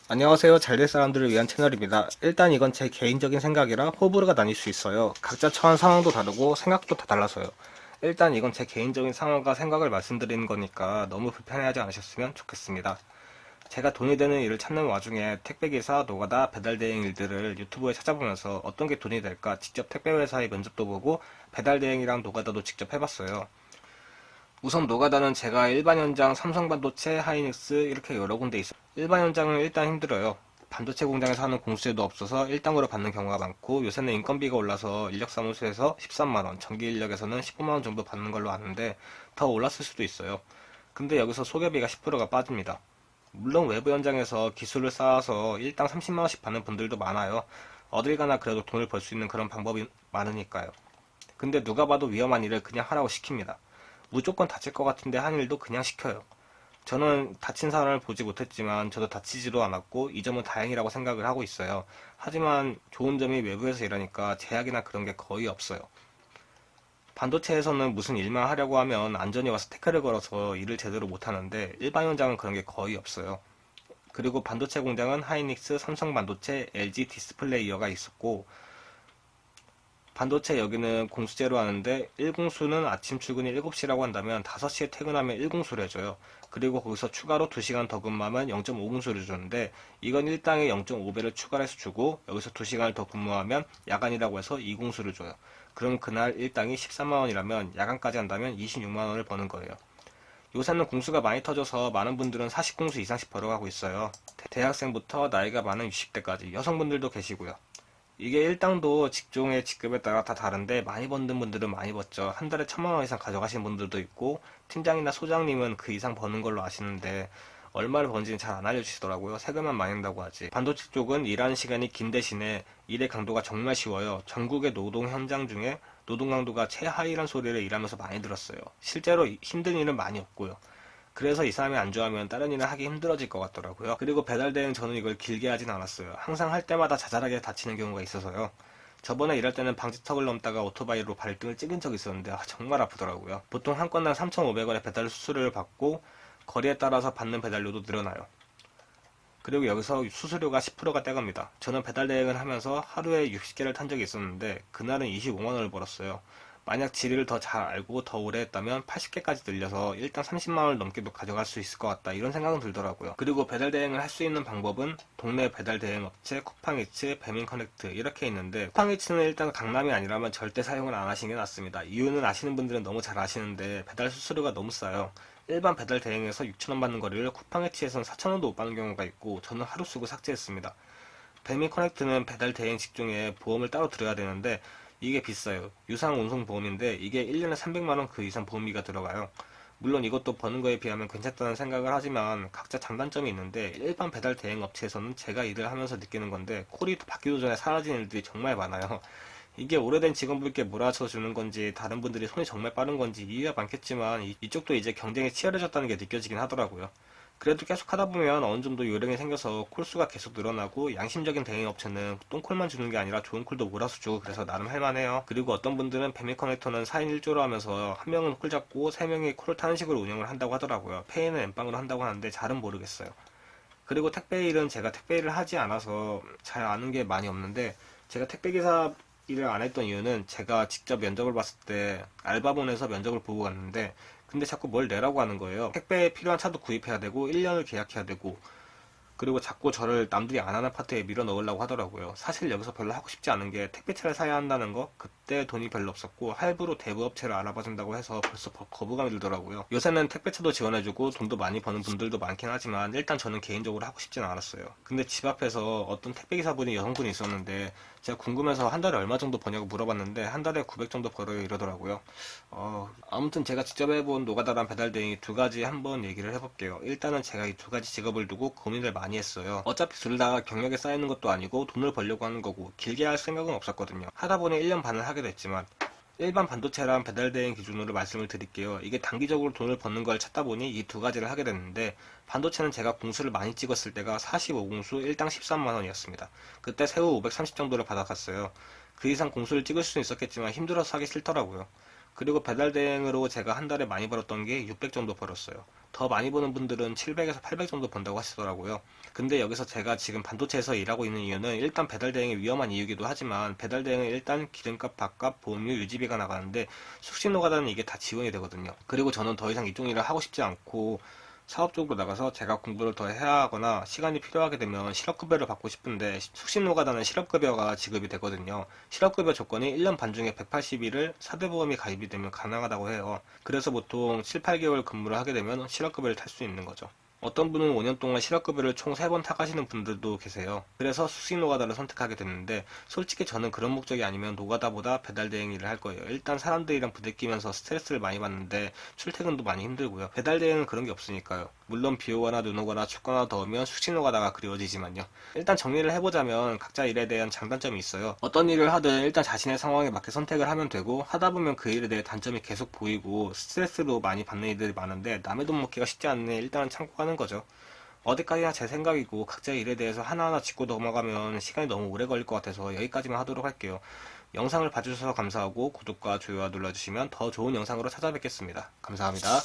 안녕하세요. 잘될 사람들을 위한 채널입니다. 일단 이건 제 개인적인 생각이라 호불호가 나뉠 수 있어요. 각자 처한 상황도 다르고 생각도 다 달라서요. 일단 이건 제 개인적인 상황과 생각을 말씀드리는 거니까 너무 불편해하지 않으셨으면 좋겠습니다. 제가 돈이 되는 일을 찾는 와중에 택배기사, 노가다, 배달대행 일들을 유튜브에 찾아보면서 어떤 게 돈이 될까 직접 택배회사의 면접도 보고 배달대행이랑 노가다도 직접 해봤어요. 우선 노가다는 제가 일반 현장, 삼성반도체, 하이닉스 이렇게 여러 군데 있어요. 일반 현장은 일단 힘들어요. 반도체 공장에서 하는 공수제도 없어서 일당으로 받는 경우가 많고 요새는 인건비가 올라서 인력사무소에서 13만원, 전기인력에서는 15만원 정도 받는 걸로 아는데 더 올랐을 수도 있어요. 근데 여기서 소개비가 10%가 빠집니다. 물론 외부 현장에서 기술을 쌓아서 일당 30만원씩 받는 분들도 많아요. 어딜 가나 그래도 돈을 벌 수 있는 그런 방법이 많으니까요. 근데 누가 봐도 위험한 일을 그냥 하라고 시킵니다. 무조건 다칠 것 같은데 한 일도 그냥 시켜요. 저는 다친 사람을 보지 못했지만 저도 다치지도 않았고 이 점은 다행이라고 생각을 하고 있어요. 하지만 좋은 점이 외부에서 일하니까 제약이나 그런 게 거의 없어요. 반도체에서는 무슨 일만 하려고 하면 안전히 와서 태클을 걸어서 일을 제대로 못하는데 일반 현장은 그런 게 거의 없어요. 그리고 반도체 공장은 하이닉스, 삼성반도체, LG 디스플레이어가 있었고 반도체 여기는 공수제로 하는데 1공수는 아침 출근이 7시라고 한다면 5시에 퇴근하면 1공수를 해줘요. 그리고 거기서 추가로 2시간 더 근무하면 0.5공수를 주는데 이건 일당의 0.5배를 추가로 해서 주고 여기서 2시간을 더 근무하면 야간이라고 해서 2공수를 줘요. 그럼 그날 일당이 13만원이라면 야간까지 한다면 26만원을 버는 거예요. 요새는 공수가 많이 터져서 많은 분들은 40공수 이상씩 벌어가고 있어요. 대학생부터 나이가 많은 60대까지 여성분들도 계시고요. 이게 일당도 직종의 직급에 따라 다 다른데 많이 버는 분들은 많이 벌죠. 한 달에 1,000만 원 이상 가져가시는 분들도 있고 팀장이나 소장님은 그 이상 버는 걸로 아시는데 얼마를 버는지는 잘 안 알려주시더라고요. 세금만 많이 낸다고 하지. 반도체 쪽은 일하는 시간이 긴 대신에 일의 강도가 정말 쉬워요. 전국의 노동 현장 중에 노동 강도가 최하위란 소리를 일하면서 많이 들었어요. 실제로 힘든 일은 많이 없고요. 그래서 이 사람이 안 좋아하면 다른 일을 하기 힘들어질 것 같더라고요. 그리고 배달 대행 저는 이걸 길게 하진 않았어요. 항상 할 때마다 자잘하게 다치는 경우가 있어서요. 저번에 일할 때는 방지턱을 넘다가 오토바이로 발등을 찍은 적이 있었는데 정말 아프더라고요. 보통 한 건당 3,500원의 배달 수수료를 받고 거리에 따라서 받는 배달료도 늘어나요. 그리고 여기서 수수료가 10%가 떼갑니다. 저는 배달 대행을 하면서 하루에 60개를 탄 적이 있었는데 그날은 25만 원을 벌었어요. 만약 지리를 더 잘 알고 더 오래 했다면 80개까지 늘려서 일단 30만 원을 넘게도 가져갈 수 있을 것 같다 이런 생각은 들더라고요. 그리고 배달 대행을 할 수 있는 방법은 동네 배달 대행 업체, 쿠팡이츠, 배민커넥트 이렇게 있는데 쿠팡이츠는 일단 강남이 아니라면 절대 사용을 안 하시는 게 낫습니다. 이유는 아시는 분들은 너무 잘 아시는데 배달 수수료가 너무 싸요. 일반 배달 대행에서 6,000원 받는 거리를 쿠팡이츠에서는 4,000원도 못 받는 경우가 있고 저는 하루 쓰고 삭제했습니다. 배민 커넥트는 배달 대행 직종에 보험을 따로 들어야 되는데 이게 비싸요. 유상 운송 보험인데 이게 1년에 300만원 그 이상 보험비가 들어가요. 물론 이것도 버는 거에 비하면 괜찮다는 생각을 하지만 각자 장단점이 있는데 일반 배달 대행 업체에서는 제가 일을 하면서 느끼는 건데 콜이 받기도 전에 사라지는 일들이 정말 많아요. 이게 오래된 직원분께 몰아쳐 주는 건지 다른 분들이 손이 정말 빠른 건지 이유가 많겠지만 이쪽도 이제 경쟁이 치열해졌다는 게 느껴지긴 하더라고요. 그래도 계속 하다 보면 어느 정도 요령이 생겨서 콜수가 계속 늘어나고 양심적인 대행 업체는 똥콜만 주는 게 아니라 좋은 콜도 몰아서 주고 그래서 나름 할만해요. 그리고 어떤 분들은 배미 커넥터는 4인 1조로 하면서 한 명은 콜 잡고 세 명이 콜을 타는 식으로 운영을 한다고 하더라고요. 페이는 엠빵으로 한다고 하는데 잘은 모르겠어요. 그리고 택배 일은 제가 택배 일을 하지 않아서 잘 아는 게 많이 없는데 제가 택배 기사 일을 안 했던 이유는 제가 직접 면접을 봤을 때 알바몬에서 면접을 보고 갔는데 근데 자꾸 뭘 내라고 하는 거예요. 택배에 필요한 차도 구입해야 되고 1년을 계약해야 되고 그리고 자꾸 저를 남들이 안 하는 파트에 밀어 넣으려고 하더라고요. 사실 여기서 별로 하고 싶지 않은 게 택배차를 사야 한다는 거 그때 돈이 별로 없었고 할부로 대부업체를 알아봐준다고 해서 벌써 거부감이 들더라고요. 요새는 택배차도 지원해주고 돈도 많이 버는 분들도 많긴 하지만 일단 저는 개인적으로 하고 싶지는 않았어요. 근데 집 앞에서 어떤 택배기사분이 여성분이 있었는데 제가 궁금해서 한 달에 얼마 정도 버냐고 물어봤는데 한 달에 900 정도 벌어요 이러더라고요. 아무튼 제가 직접 해본 노가다란 배달대행이 두 가지 한번 얘기를 해볼게요. 일단은 제가 이 두 가지 직업을 두고 고민을 많이 했어요. 어차피 둘 다 경력에 쌓이는 것도 아니고 돈을 벌려고 하는 거고 길게 할 생각은 없었거든요. 하다 보니 1년 반을 하게 됐지만 일반 반도체랑 배달대행 기준으로 말씀을 드릴게요. 이게 단기적으로 돈을 버는 걸 찾다 보니 이 두 가지를 하게 됐는데 반도체는 제가 공수를 많이 찍었을 때가 45공수 1당 13만원이었습니다. 그때 새우 530 정도를 받아갔어요. 그 이상 공수를 찍을 수는 있었겠지만 힘들어서 하기 싫더라고요. 그리고 배달 대행으로 제가 한 달에 많이 벌었던 게 600 정도 벌었어요. 더 많이 버는 분들은 700에서 800 정도 번다고 하시더라고요. 근데 여기서 제가 지금 반도체에서 일하고 있는 이유는 일단 배달 대행이 위험한 이유이기도 하지만 배달 대행은 일단 기름값, 밥값, 보험료, 유지비가 나가는데 숙식 노가다는 이게 다 지원이 되거든요. 그리고 저는 더 이상 이쪽 일을 하고 싶지 않고 사업 쪽으로 나가서 제가 공부를 더 해야 하거나 시간이 필요하게 되면 실업급여를 받고 싶은데 숙식 노가다는 실업급여가 지급이 되거든요. 실업급여 조건이 1년 반 중에 180일을 사대보험이 가입이 되면 가능하다고 해요. 그래서 보통 7, 8개월 근무를 하게 되면 실업급여를 탈 수 있는 거죠. 어떤 분은 5년 동안 실업급여를 총 3번 타가시는 분들도 계세요. 그래서 숙식 노가다를 선택하게 됐는데 솔직히 저는 그런 목적이 아니면 노가다보다 배달 대행 일을 할 거예요. 일단 사람들이랑 부대끼면서 스트레스를 많이 받는데 출퇴근도 많이 힘들고요. 배달 대행은 그런 게 없으니까요. 물론 비 오거나 눈 오거나 춥거나 더우면 숙식 노가다가 그리워지지만요. 일단 정리를 해보자면 각자 일에 대한 장단점이 있어요. 어떤 일을 하든 일단 자신의 상황에 맞게 선택을 하면 되고 하다 보면 그 일에 대해 단점이 계속 보이고 스트레스도 많이 받는 일들이 많은데 남의 돈 먹기가 쉽지 않네 일단은 참고 가는 거죠. 어디까지나 제 생각이고 각자의 일에 대해서 하나하나 짚고 넘어가면 시간이 너무 오래 걸릴 것 같아서 여기까지만 하도록 할게요. 영상을 봐주셔서 감사하고 구독과 좋아요 눌러주시면 더 좋은 영상으로 찾아뵙겠습니다. 감사합니다.